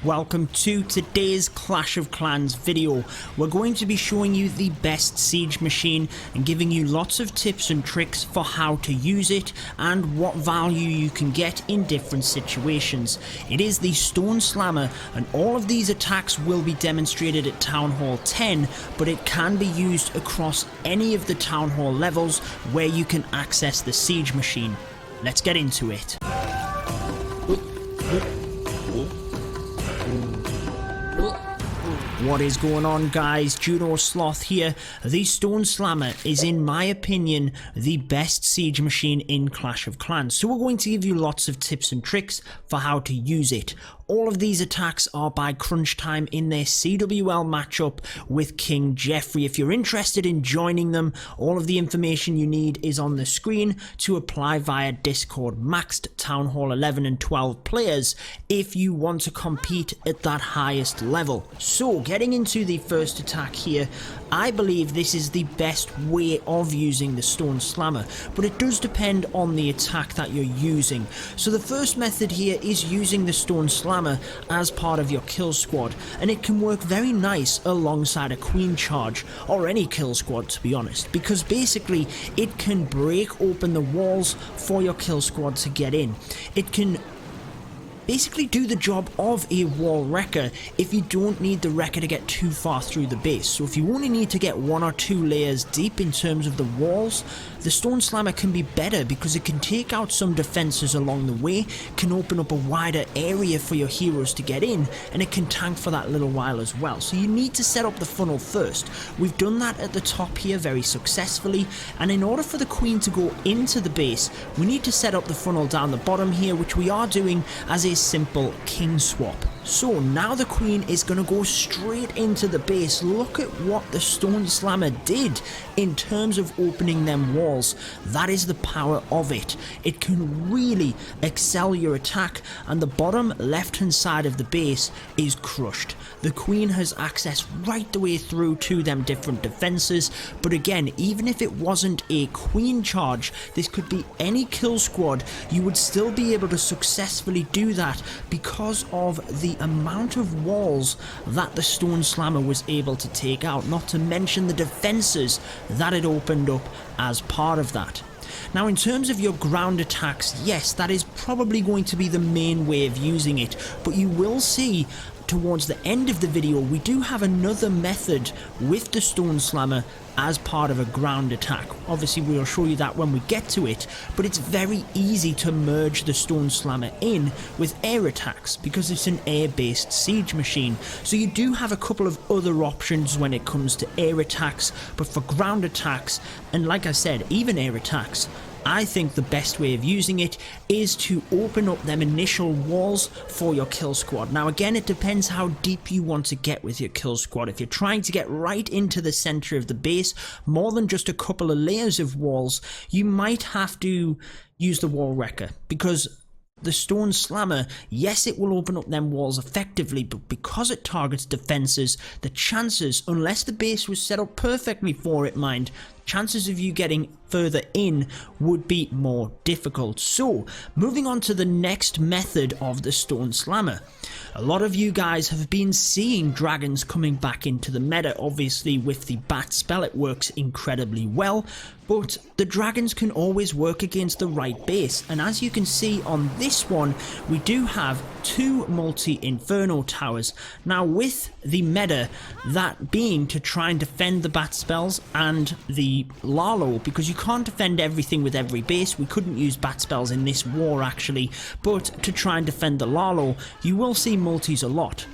Welcome to today's Clash of Clans video. We're going to be showing you the best siege machine and giving you lots of tips and tricks for how to use it and what value you can get in different situations. It is the Stone Slammer, and all of these attacks will be demonstrated at Town Hall 10, but it can be used across any of the Town Hall levels where you can access the siege machine. Let's get into it. What is going on, guys? Judo Sloth here. The Stone Slammer is, in my opinion, the best siege machine in Clash of Clans. So we're going to give you lots of tips and tricks for how to use it. All of these attacks are by crunch time in their CWL matchup with King Jeffrey. If you're interested in joining them, all of the information you need is on the screen to apply via Discord. Maxed Town Hall 11 and 12 players if you want to compete at that highest level. So, getting into the first attack here, I believe this is the best way of using the Stone Slammer, but it does depend on the attack that you're using. So the first method here is using the Stone Slammer as part of your kill squad, and it can work very nice alongside a queen charge, or any kill squad to be honest, because basically it can break open the walls for your kill squad to get in. It can basically do the job of a wall wrecker if you don't need the wrecker to get too far through the base. So if you only need to get 1 or 2 layers deep in terms of the walls, the Stone Slammer can be better because it can take out some defenses along the way, can open up a wider area for your heroes to get in, and it can tank for that little while as well. So you need to set up the funnel first. We've done that at the top here very successfully, and in order for the queen to go into the base, we need to set up the funnel down the bottom here, which we are doing as a simple king swap. So now the queen is going to go straight into the base. Look at what the Stone Slammer did in terms of opening them walls. That is the power of it. It can really excel your attack, and the bottom left hand side of the base is crushed. The queen has access right the way through to them different defenses, but again, even if it wasn't a queen charge, this could be any kill squad, you would still be able to successfully do that because of the amount of walls that the Stone Slammer was able to take out, not to mention the defenses that it opened up as part of that. Now, in terms of your ground attacks, yes, that is probably going to be the main way of using it, but you will see towards the end of the video we do have another method with the Stone Slammer as part of a ground attack. Obviously we'll show you that when we get to it, but it's very easy to merge the Stone Slammer in with air attacks because it's an air-based siege machine. So you do have a couple of other options when it comes to air attacks, but for ground attacks, and like I said, even air attacks, I think the best way of using it is to open up them initial walls for your kill squad. Now again, it depends how deep you want to get with your kill squad. If you're trying to get right into the center of the base, more than just a couple of layers of walls, you might have to use the wall wrecker, because the Stone Slammer, yes, it will open up them walls effectively, but because it targets defenses, the chances, unless the base was set up perfectly for it, mind, chances of you getting further in would be more difficult. So, moving on to the next method of the Stone Slammer. A lot of you guys have been seeing dragons coming back into the meta. Obviously with the bat spell it works incredibly well, but the dragons can always work against the right base, and as you can see on this one, we do have 2 multi-inferno towers. Now with the meta, that being to try and defend the bat spells and the Lavaloon, because you can't defend everything with every base. We couldn't use bat spells in this war actually, but to try and defend the Lavaloon, you will see multis a lot.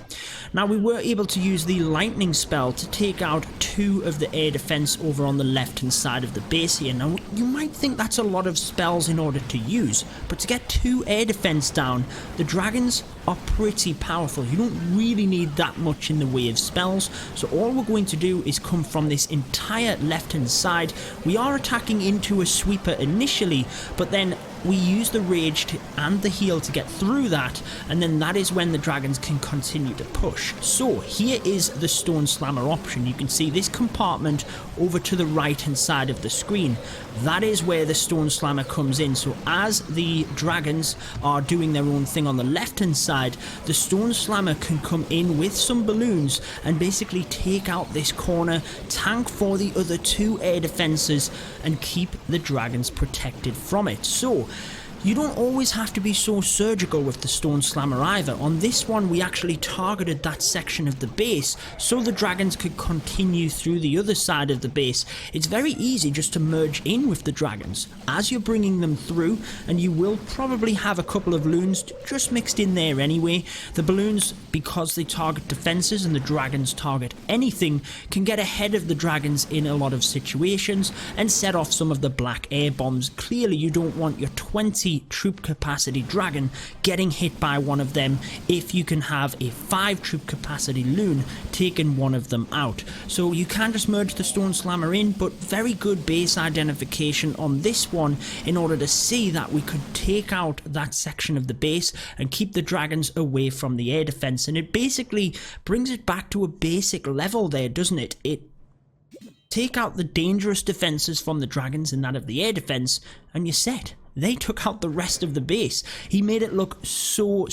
Now we were able to use the lightning spell to take out 2 of the air defense over on the left hand side of the base here. Now you might think that's a lot of spells in order to use, but to get 2 air defense down, the dragons are pretty powerful. You don't really need that much in the way of spells, so all we're going to do is come from this entire left hand side. We are attacking into a sweeper initially, but then we use the rage and the heal to get through that, and then that is when the dragons can continue to push. So here is the Stone Slammer option. You can see this compartment over to the right hand side of the screen. That is where the Stone Slammer comes in. So as the dragons are doing their own thing on the left hand side, the Stone Slammer can come in with some balloons and basically take out this corner, tank for the other two air defenses, and keep the dragons protected from it. So you don't always have to be so surgical with the Stone Slammer either. On this one, we actually targeted that section of the base so the dragons could continue through the other side of the base. It's very easy just to merge in with the dragons as you're bringing them through, and you will probably have a couple of loons just mixed in there anyway. The balloons, because they target defenses and the dragons target anything, can get ahead of the dragons in a lot of situations and set off some of the black air bombs. Clearly, you don't want your 20 troop capacity dragon getting hit by one of them if you can have a 5 troop capacity loon taking one of them out. So you can just merge the Stone Slammer in, but very good base identification on this one in order to see that we could take out that section of the base and keep the dragons away from the air defense. And it basically brings it back to a basic level there, doesn't it? It take out the dangerous defenses from the dragons and that of the air defense, and you're set. They took out the rest of the base. He made it look so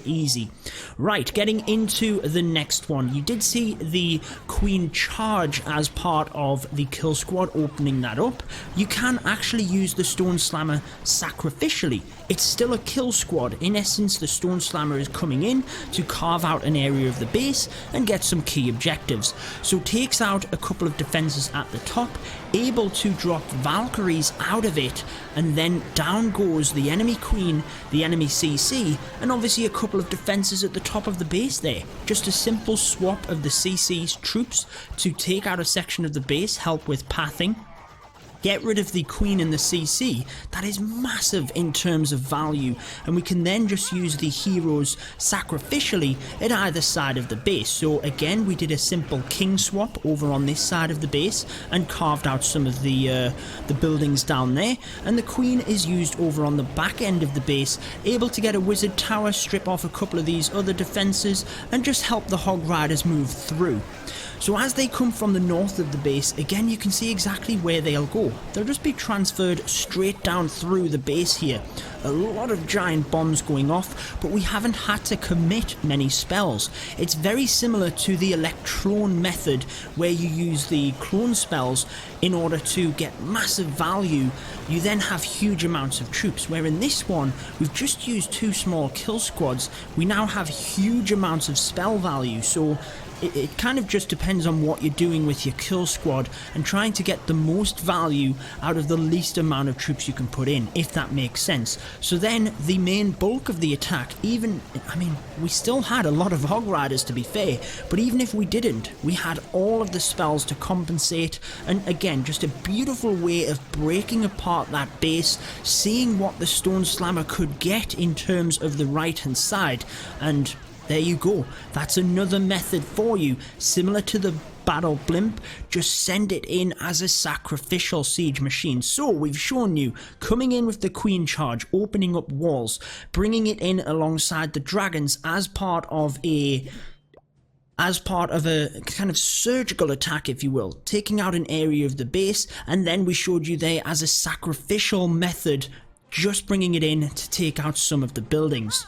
easy. Right, getting into the next one. You did see the Queen charge as part of the kill squad, opening that up. You can actually use the Stone Slammer sacrificially. It's still a kill squad. In essence, the Stone Slammer is coming in to carve out an area of the base and get some key objectives. So takes out a couple of defenses at the top, able to drop Valkyries out of it, and then down goes the enemy Queen, the enemy CC, and obviously a couple of defenses at the top of the base there. Just a simple swap of the CC's troops to take out a section of the base, help with pathing. Get rid of the Queen and the CC. That is massive in terms of value, and we can then just use the heroes sacrificially at either side of the base. So again, we did a simple king swap over on this side of the base and carved out some of the buildings down there, and the Queen is used over on the back end of the base, able to get a wizard tower, strip off a couple of these other defenses, and just help the Hog Riders move through. So as they come from the north of the base, again you can see exactly where they'll go. They'll just be transferred straight down through the base here. A lot of giant bombs going off, but we haven't had to commit many spells. It's very similar to the Electron method, where you use the clone spells in order to get massive value. You then have huge amounts of troops, where in this one, we've just used 2 small kill squads. We now have huge amounts of spell value, so it kind of just depends on what you're doing with your kill squad and trying to get the most value out of the least amount of troops you can put in, if that makes sense. So then the main bulk of the attack, we still had a lot of Hog Riders to be fair, but even if we didn't, we had all of the spells to compensate, and again, just a beautiful way of breaking apart that base, seeing what the Stone Slammer could get in terms of the right hand side, and there you go. That's another method for you, similar to the battle blimp. Just send it in as a sacrificial siege machine. So we've shown you coming in with the Queen charge, opening up walls, bringing it in alongside the dragons as part of a kind of surgical attack, if you will, taking out an area of the base, and then we showed you there as a sacrificial method, just bringing it in to take out some of the buildings.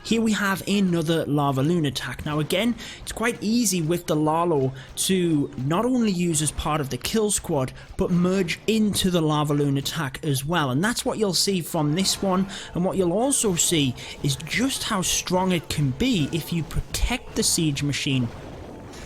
Here we have another Lavaloon attack. Now again, it's quite easy with the Lalo to not only use as part of the kill squad, but merge into the Lavaloon attack as well. And that's what you'll see from this one. And what you'll also see is just how strong it can be if you protect the siege machine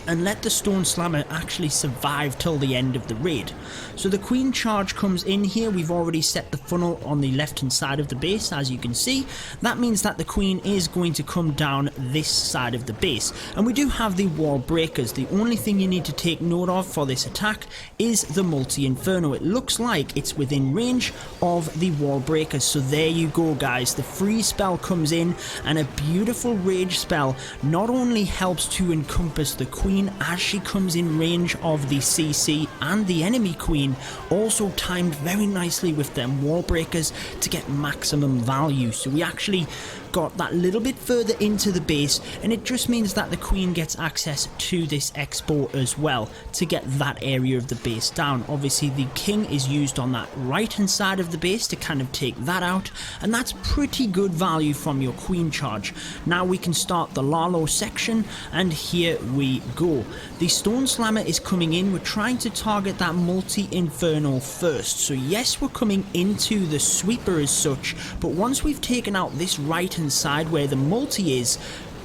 and let the Stone Slammer actually survive till the end of the raid. So the Queen charge comes in here. We've already set the funnel on the left hand side of the base, as you can see. That means that the Queen is going to come down this side of the base. And we do have the wall breakers. The only thing you need to take note of for this attack is the multi-inferno. It looks like it's within range of the wall breakers. So there you go, guys. The free spell comes in, and a beautiful rage spell not only helps to encompass the Queen queen as she comes in range of the CC and the enemy queen, also timed very nicely with them wall breakers to get maximum value. So we actually got that little bit further into the base, and it just means that the queen gets access to this expo as well to get that area of the base down. Obviously the king is used on that right hand side of the base to kind of take that out, and that's pretty good value from your queen charge. Now we can start the Lavaloon section, and here we go. The stone slammer is coming in. We're trying to target that multi-inferno first. So yes, we're coming into the sweeper as such, but once we've taken out this right hand side where the multi is,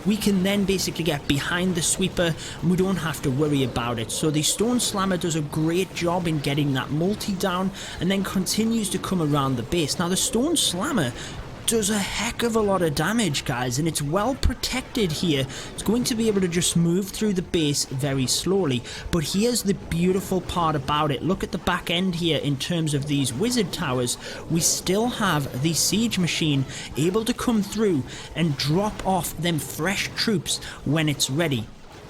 we can then basically get behind the sweeper and we don't have to worry about it. So the stone slammer does a great job in getting that multi down and then continues to come around the base. Now the stone slammer does a heck of a lot of damage, guys, and it's well protected here. It's going to be able to just move through the base very slowly, but here's the beautiful part about it. Look at the back end here in terms of these wizard towers. We still have the siege machine able to come through and drop off them fresh troops when it's ready.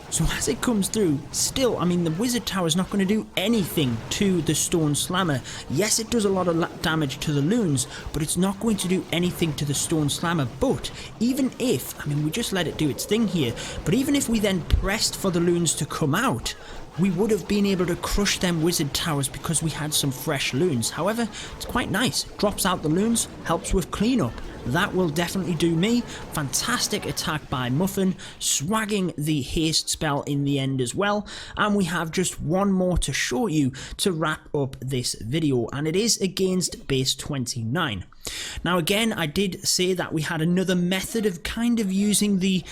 So as it comes through, still, I mean, the wizard tower is not going to do anything to the stone slammer. Yes, it does a lot of damage to the loons, but it's not going to do anything to the stone slammer. But even if, I mean, we just let it do its thing here, but even if we then pressed for the loons to come out, we would have been able to crush them wizard towers because we had some fresh loons. However, it's quite nice. Drops out the loons, helps with cleanup. That will definitely do me. Fantastic attack by Muffin, swagging the haste spell in the end as well. And we have just one more to show you to wrap up this video, and it is against base 29. Now again, I did say that we had another method of kind of using the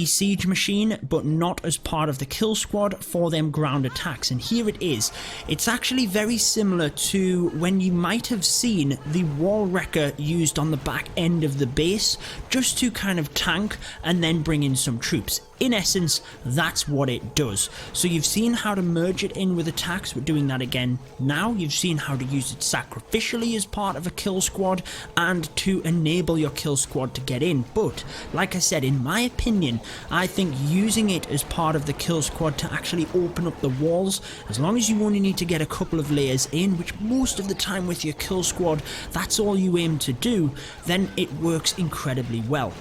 siege machine, but not as part of the kill squad for them ground attacks, and here it is. It's actually very similar to when you might have seen the wall wrecker used on the back end of the base just to kind of tank and then bring in some troops. In essence, that's what it does. So you've seen how to merge it in with attacks. We're doing that again now. You've seen how to use it sacrificially as part of a kill squad and to enable your kill squad to get in. But like I said, in my opinion, I think using it as part of the kill squad to actually open up the walls, as long as you only need to get a couple of layers in, which most of the time with your kill squad, that's all you aim to do, then it works incredibly well.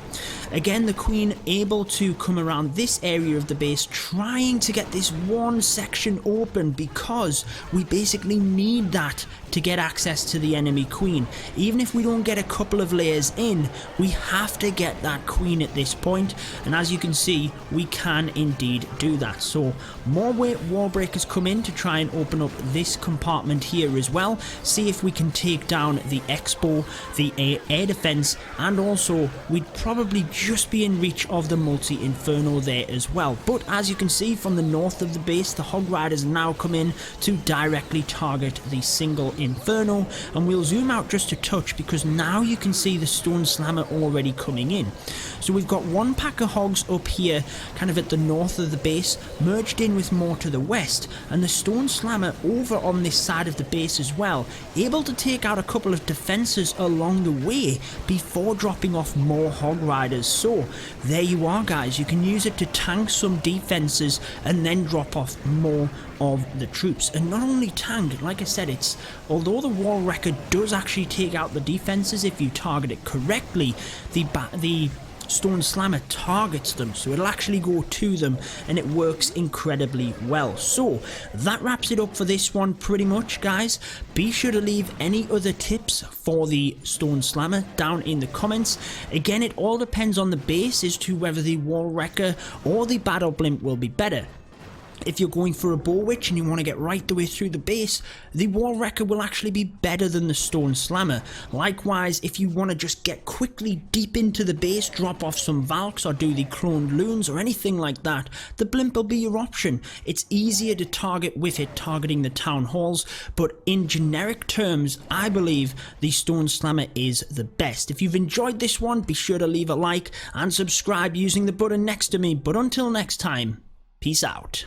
Again, the queen able to come around this area of the base, trying to get this one section open because we basically need that to get access to the enemy queen. Even if we don't get a couple of layers in, we have to get that queen at this point, and as you can see, we can indeed do that. So more wall breakers come in to try and open up this compartment here as well. See if we can take down the expo, the air defense, and also we'd probably just be in reach of the multi-inferno there as well. But as you can see from the north of the base, the hog riders now come in to directly target the single inferno, and we'll zoom out just a touch because now you can see the stone slammer already coming in. So we've got one pack of hogs up here kind of at the north of the base, merged in with more to the west, and the stone slammer over on this side of the base as well, able to take out a couple of defenses along the way before dropping off more hog riders. So there you are, guys, you can use it to tank some defenses and then drop off more of the troops. And not only tank, like I said, it's although the wall wrecker does actually take out the defenses if you target it correctly, the stone slammer targets them, so it'll actually go to them, and it works incredibly well. So that wraps it up for this one pretty much, guys. Be sure to leave any other tips for the stone slammer down in the comments. Again, it all depends on the base as to whether the wall wrecker or the battle blimp will be better. If you're going for a bow witch and you want to get right the way through the base, the wall wrecker will actually be better than the stone slammer. Likewise, if you want to just get quickly deep into the base, drop off some valks or do the cloned loons or anything like that, the blimp will be your option. It's easier to target with it, targeting the town halls, but in generic terms, I believe the stone slammer is the best. If you've enjoyed this one, be sure to leave a like and subscribe using the button next to me. But until next time, peace out.